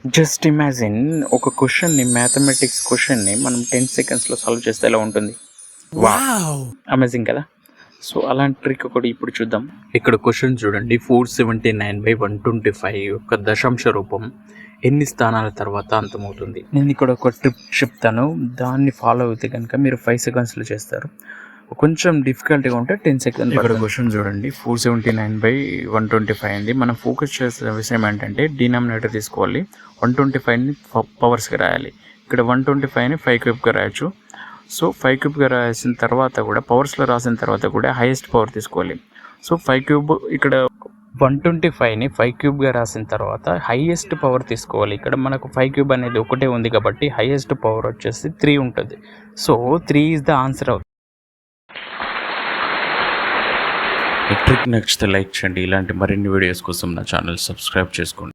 Just imagine ఒక క్వశ్చన్ని mathematics క్వశ్చన్ని మనం 10 సెకండ్స్లో సాల్వ్ చేస్తే ఎలా ఉంటుంది? వావ్, అమేజింగ్ కదా. సో అలాంటి ట్రిక్ ఒకటి ఇప్పుడు చూద్దాం. ఇక్కడ క్వశ్చన్ చూడండి, 479/125 యొక్క దశాంశ రూపం ఎన్ని స్థానాల తర్వాత అంతమవుతుంది? నేను ఇక్కడ ఒక ట్రిక్ చెప్తాను, దాన్ని ఫాలో అయితే కనుక మీరు 5 సెకండ్స్లో చేస్తారు. కొంచెం డిఫికల్ట్గా ఉంటే 10 సెకండ్స్. ఇక్కడ క్వశ్చన్ చూడండి, 479/125 అయింది. మనం ఫోకస్ చేసే విషయం ఏంటంటే డినామినేటర్ తీసుకోవాలి, 125ని పవర్స్గా రాయాలి. ఇక్కడ 125ని 5 క్యూబ్గా రాయొచ్చు. సో 5 క్యూబ్గా రాసిన తర్వాత కూడా పవర్స్లో రాసిన తర్వాత కూడా హైయెస్ట్ పవర్ తీసుకోవాలి. సో 5 క్యూబ్ ఇక్కడ 125ని 5 క్యూబ్గా రాసిన తర్వాత హైయెస్ట్ పవర్ తీసుకోవాలి. ఇక్కడ మనకు 5 క్యూబ్ అనేది ఒకటే ఉంది కాబట్టి హైయెస్ట్ పవర్ వచ్చేసి 3 ఉంటుంది. సో 3 ఈజ్ ద ఆన్సర్ అవుతుంది. ఈ ట్రిక్ నచ్చితే లైక్ చేయండి. ఇలాంటి మరిన్ని వీడియోస్ కోసం నా ఛానల్ సబ్స్క్రైబ్ చేసుకోండి.